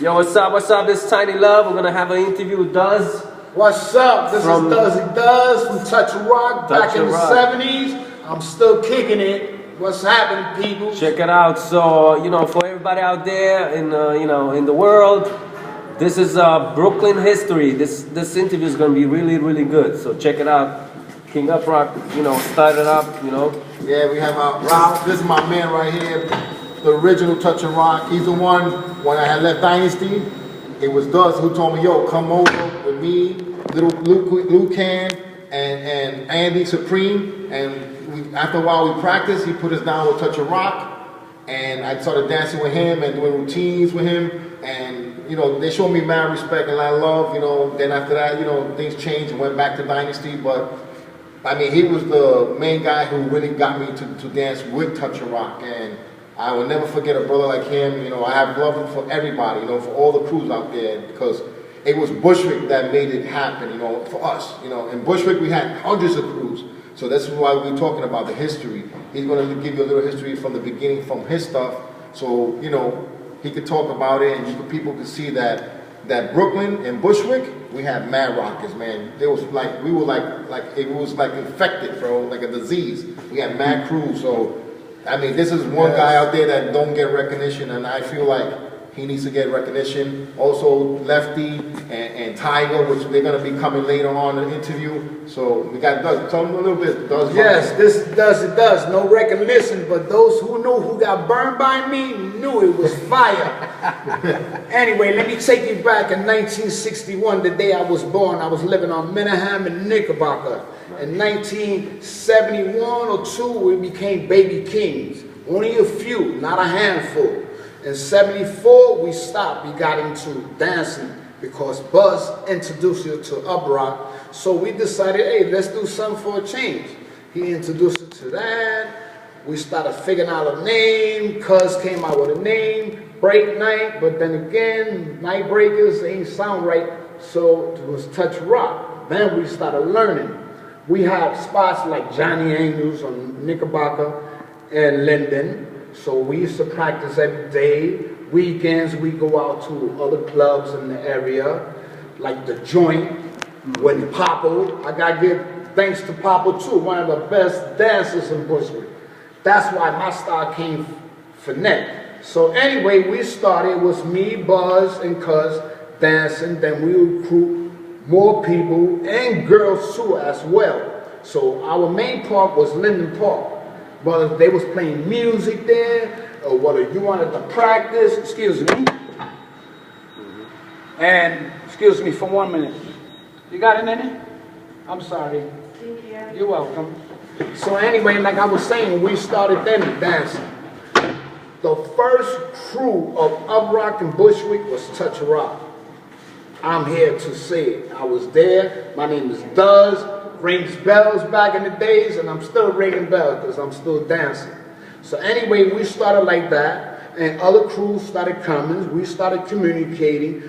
Yo, what's up? What's up? This is Tiny Love. We're gonna have an interview with Duz. What's up? This is Duzzy Duz from Touch of Rock back in the 70s. I'm still kicking it. What's happening, people? Check it out. So, for everybody out there in in the world, this is Brooklyn history. This interview is gonna be really, really good. So check it out. King Uprock, started up, Yeah, we have Ralph. This is my man right here, the original Touch of Rock. He's the one, when I had left Dynasty, it was Duz who told me, yo, come over with me, little Luke Can, and Andy Supreme. And after a while we practiced, he put us down with Touch of Rock. And I started dancing with him and doing routines with him. And, they showed me mad respect and love, Then after that, things changed and went back to Dynasty. But I mean, he was the main guy who really got me to dance with Touch of Rock, and I will never forget a brother like him. I have love for everybody, for all the crews out there, because it was Bushwick that made it happen, for us. In Bushwick we had hundreds of crews, so that's why we're talking about the history. He's going to give you a little history from the beginning, from his stuff, so he could talk about it, and people could see that Brooklyn and Bushwick, we had mad rockers, man. It was like it was like infected, bro, like a disease. We had mad crews. So I mean, this is one guy out there that don't get recognition, and I feel like he needs to get recognition. Also, Lefty and Tiger, which they're gonna be coming later on in the interview. So we got Duz. Tell them a little bit. Duz. Yes, this does. No recognition, but those who knew who got burned by me knew it was fire. Anyway, let me take you back in 1961, the day I was born. I was living on Minahan and Knickerbocker. In 1971 or 2, we became Baby Kings. Only a few, not a handful. In 74, we stopped. We got into dancing because Buzz introduced us to Uprock. So we decided, hey, let's do something for a change. He introduced us to that. We started figuring out a name. Cuz came out with a name, Break Night. But then again, Night Breakers ain't sound right. So it was Touch Rock. Then we started learning. We had spots like Johnny Angels on Knickerbocker and Linden. So we used to practice every day. Weekends, we go out to other clubs in the area, like The Joint, with Papo. I gotta give thanks to Papo too, one of the best dancers in Bushwick. That's why my style came for Neck. So anyway, we started, it was me, Buzz, and Cuz dancing. Then we would recruit more people and girls too as well. So our main park was Linden Park. But they was playing music there, or whether you wanted to practice, excuse me. And, excuse me for 1 minute. You got it, Nene? I'm sorry. Yeah. You're welcome. So anyway, like I was saying, we started then dancing. The first crew of Uprock and Bushwick was Touch of Rock. I'm here to say it. I was there. My name is Duz. Rings bells back in the days, and I'm still ringing bells because I'm still dancing. So anyway, we started like that, and other crews started coming. We started communicating.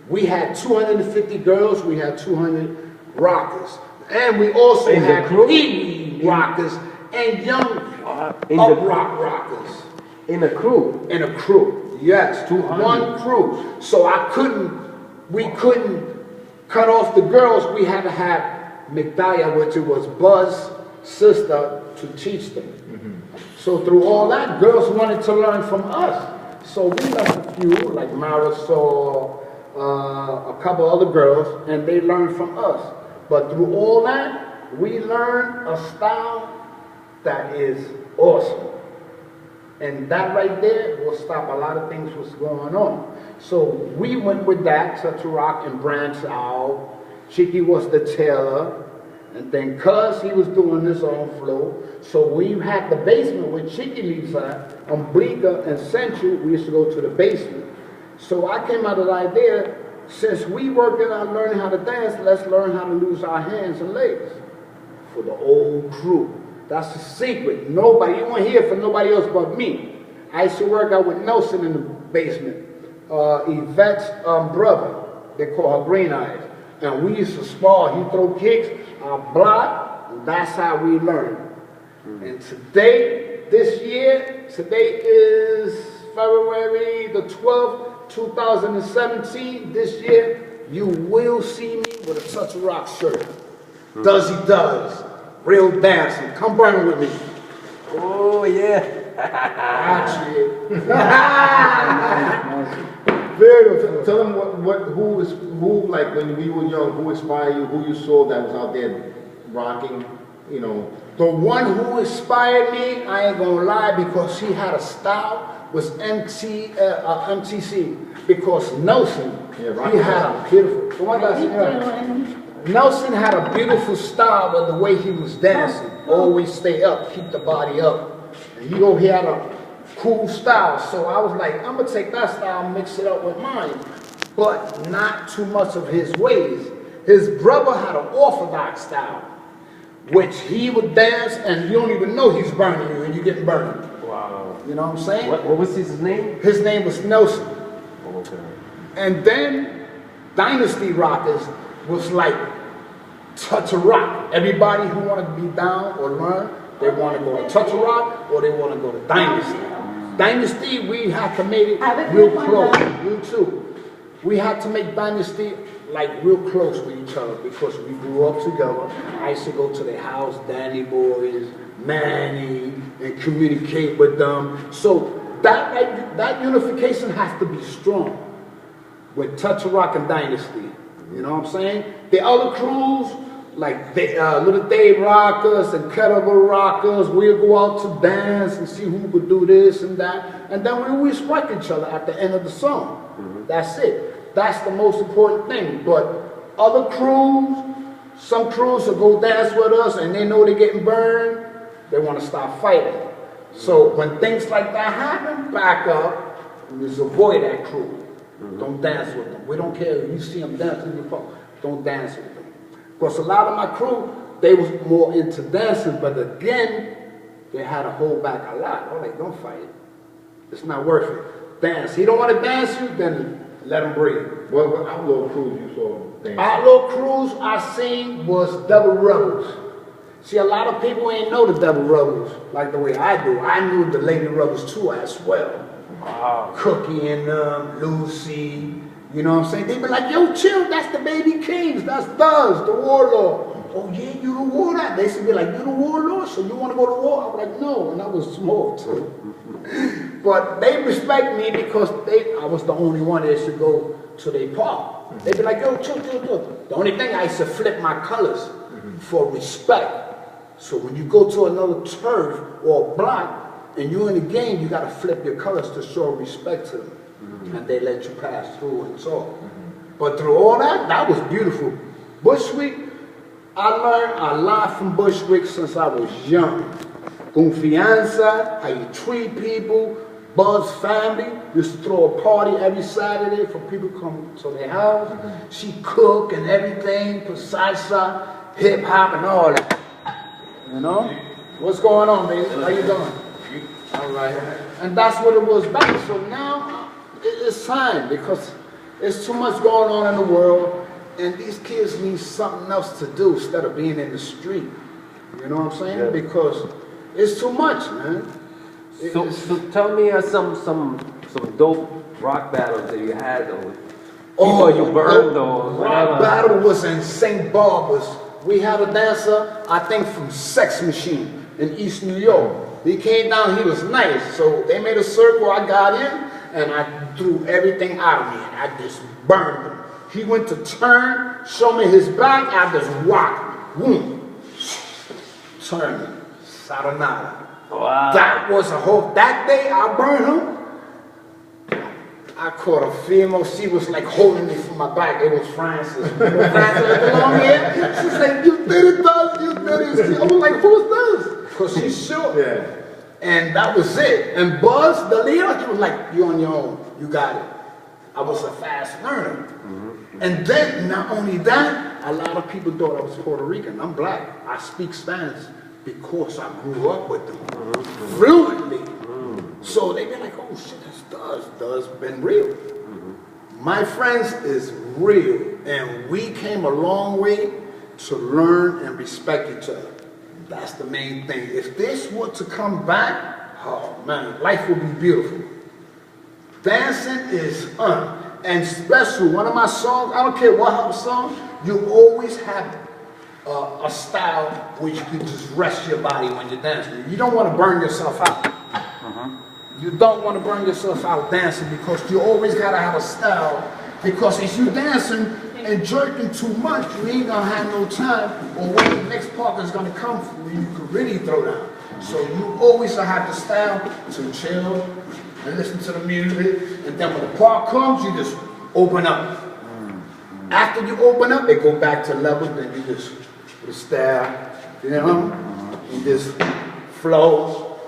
We had 250 girls. We had 200 rockers, and we also had pee-wee rockers and young Uprock rockers. In a crew? In a crew, yes, 200. One crew. So we couldn't cut off the girls. We had to have Migdaya, which it was Buzz's sister, to teach them. So through all that, girls wanted to learn from us. So we left a few, like Marisol, a couple other girls, and they learned from us. But through all that, we learned a style that is awesome. And that right there will stop a lot of things what's going on. So we went with that, Touch of Rock, and branched out. Chicky was the tailor, and then Cuz, he was doing his own flow. So we had the basement where Chicky lives at, on Bleecker and Central. We used to go to the basement. So I came out of the idea, since we working on learning how to dance, let's learn how to use our hands and legs for the old crew. That's the secret. Nobody, you won't hear from nobody else but me. I used to work out with Nelson in the basement. Yvette's brother, they call her Green Eyes. And we used to spar. He throw kicks, I block, and that's how we learn. And today, this year, today is February the 12th, 2017, this year, you will see me with a Touch of Rock shirt. Does he does. Real dancing. Come burn with me. Oh yeah. Actually. Beautiful. Tell them who like when we were young, who inspired you, who you saw that was out there rocking, you know. The one who inspired me, I ain't gonna lie, because he had a style, was MTC. Because Nelson, he had a beautiful. Nelson had a beautiful style with the way he was dancing. Always stay up, keep the body up. And he had a cool style. So I was like, I'm gonna take that style and mix it up with mine, but not too much of his ways. His brother had an orthodox style, which he would dance and you don't even know he's burning you and you're getting burned. Wow. You know what I'm saying? What was his name? His name was Nelson. Oh, okay. And then Dynasty Rockers was like Touch of Rock. Everybody who wanted to be down or learn, they want to go to Touch of Rock or they want to go to Dynasty. Dynasty, we had to make it real close. You too. We had to make Dynasty like real close with each other because we grew up together. I used to go to their house, Danny Boys, Manny, and communicate with them. So that unification has to be strong with Touch of Rock and Dynasty. You know what I'm saying? The other crews, like Little Dave Rockers and Kettlebell Rockers, we'll go out to dance and see who could do this and that. And then we respect each other at the end of the song. That's it. That's the most important thing. But other crews, some crews will go dance with us and they know they're getting burned, they want to start fighting. So when things like that happen, back up and just avoid that crew. Don't dance with them. We don't care if you see them dancing in your phone. Don't dance with them. Because a lot of my crew, they was more into dancing, but again, they had to hold back a lot. I was like, don't fight. It's not worth it. Dance. He don't want to dance you, then let him breathe. What outlaw crews you saw dancing? Outlaw crews I seen was Double Rebels. See, a lot of people ain't know the Double Rebels like the way I do. I knew the Lady Rebels too as well. Wow. Cookie and Lucy, you know what I'm saying? They be like, yo, chill, that's the Baby Kings, that's Duz, the warlord. Oh yeah, you the warlord? They used to be like, you the warlord, so you want to go to war? I was like, no, and I was small too. But they respect me because I was the only one that should go to their park. They be like, yo, chill. The only thing I used to flip my colors for respect. So when you go to another turf or block, and you're in the game, you got to flip your colors to show respect to them. And they let you pass through and talk. But through all that, that was beautiful. Bushwick, I learned a lot from Bushwick since I was young. Confianza, how you treat people, Buzz family, used to throw a party every Saturday for people to come to their house. She cook and everything, for salsa, hip hop and all that. You know? What's going on, baby? How you doing? All right. And that's what it was back. So now it's time because there's too much going on in the world and these kids need something else to do instead of being in the street. You know what I'm saying? Yeah. Because it's too much, man. So tell me some dope rock battles that you had or people you burned or whatever. Rock battle was in St. Barbara's. We had a dancer, I think from Sex Machine in East New York. He came down, he was nice. So they made a circle, I got in, and I threw everything out of me. And I just burned him. He went to turn, show me his back, I just whacked him. Boom. Turn him. Saranada. Wow. That was a whole, that day I burned him. I caught a female, she was like holding me from my back. It was Frances. Frances with the long hair. She's like, you did it, Duz, you did it. I was like, who's this? Because she's sure. Yeah. And that was it. And Buzz, the leader, he was like, you on your own, you got it. I was a fast learner. And then, not only that, a lot of people thought I was Puerto Rican. I'm black. I speak Spanish because I grew up with them fluently. So they be like, oh shit, that's Duz. Duz been real. My friends is real. And we came a long way to learn and respect each other. That's the main thing. If this were to come back, oh man, life would be beautiful. Dancing is and special. One of my songs, I don't care what song, you always have a style where you can just rest your body when you're dancing. You don't want to burn yourself out. You don't want to burn yourself out dancing because you always got to have a style. Because if you dancing and jerking too much, you ain't going to have no time, or when the next partner is going to come for you, you can really throw down. So you always have the style to chill and listen to the music, and then when the part comes, you just open up. After you open up, it go back to level, then you just with a style, you know, you just flow.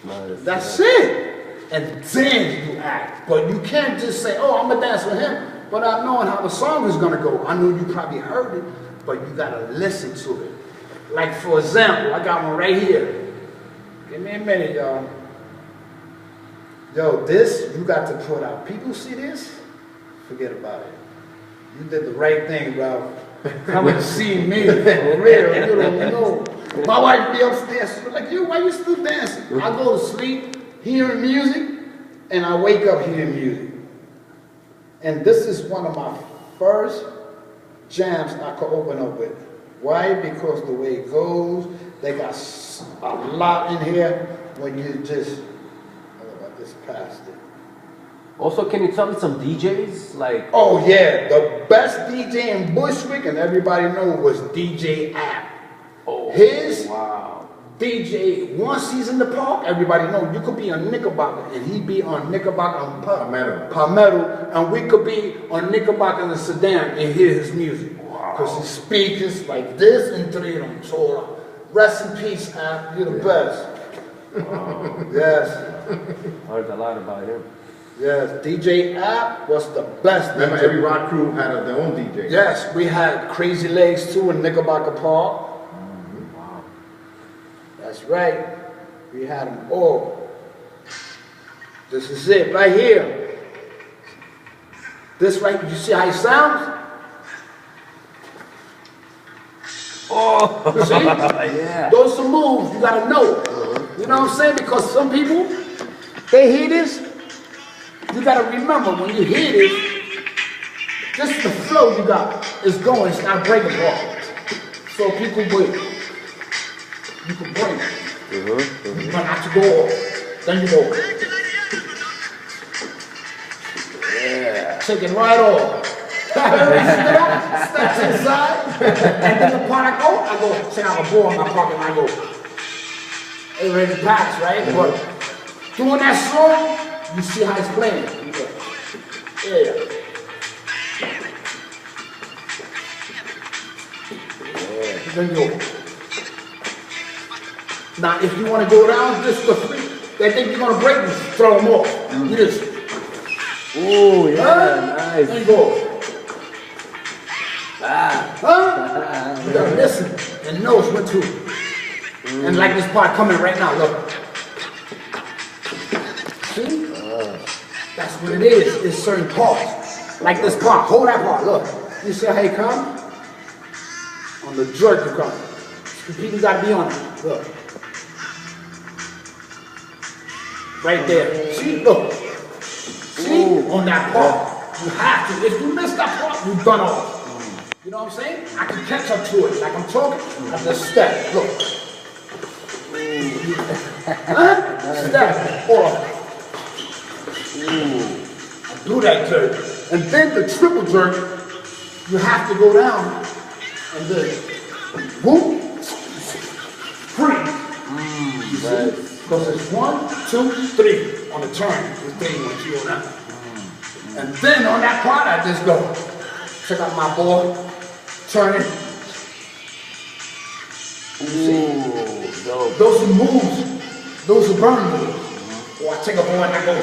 That's it. And then you act. But you can't just say, oh, I'm gonna dance with him, without knowing how the song is gonna go. I know you probably heard it, but you gotta listen to it. Like for example, I got one right here. Give me a minute, y'all. Yo, this you got to put out. People see this, forget about it. You did the right thing, bro. Come and see me, for real. You don't know. My wife be upstairs. She's like, you, why you still dancing? I go to sleep hearing music, and I wake up hearing music. And this is one of my first jams I could open up with. Why? Because the way it goes, they got a lot in here when you just, I just passed it. Also, can you tell me some DJs? Like, oh yeah, the best DJ in Bushwick, and everybody know, was DJ App. oh, His wow. DJ, once he's in the park, everybody know you could be on Knickerbocker, and he'd be on Knickerbocker on Palmetto, and we could be on Knickerbocker and Sedan and hear his music. Because his speakers like this and three of them tall. Rest in peace, App. You're the best. Yes. Heard a lot about him. Yes, DJ App was the best. Remember, every rock crew had their own DJ. Yes, we had Crazy Legs too in Knickerbocker Park. Wow. That's right. We had them all. This is it right here. This right, you see how it sounds? Oh, See? yeah. Those are moves you gotta know. You know what I'm saying? Because some people, they hear this. You gotta remember when you hear this, just the flow you got is going, it's not breaking apart. So people will, you can break it. But not to go off. Then you go. Yeah. Take it right off. Step to the side. And then the part I go, say I'm a ball in my pocket and I go. It ready to pass, right? But doing that song, you see how it's playing. Yeah. Then you go. Now, if you want to go down just for free, they think you're going to break them, throw them off. You just. Oh, yeah, nice. Then you go. You gotta listen and know what to. And like this part coming right now, look. See? That's what it is. It's certain parts. Like this part. Hold that part. Look. You see how he come? On the jerk you come. People gotta be on it. Look. Right there. See? Look. See? On that part. You have to. If you miss that part, you've done all. You know what I'm saying? I can catch up to it. Like I'm talking, I just step. Look. Step. Or do that jerk. And then the triple jerk, you have to go down and then whoop, freeze. You see? Because it's 1, 2, 3 on the turn. It's 3 once you go down. And then on that part, I just go. Check out my ball. Turn it. Those are moves. Those are burn moves. Or I take a ball and I go.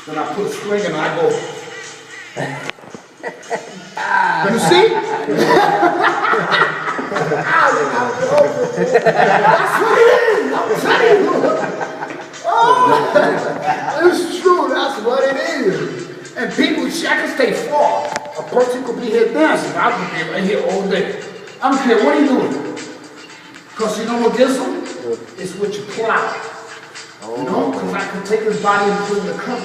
Then I put a string and I go. You see? That's what it is. I'm telling you. Oh, it's true. That's what it is. And people, I can stay far. A person could be here dancing. I could be right here all day. I don't care what he's doing. Because you know what gets them? It's what you pull out. You know, because I could take his body and put it in the cup.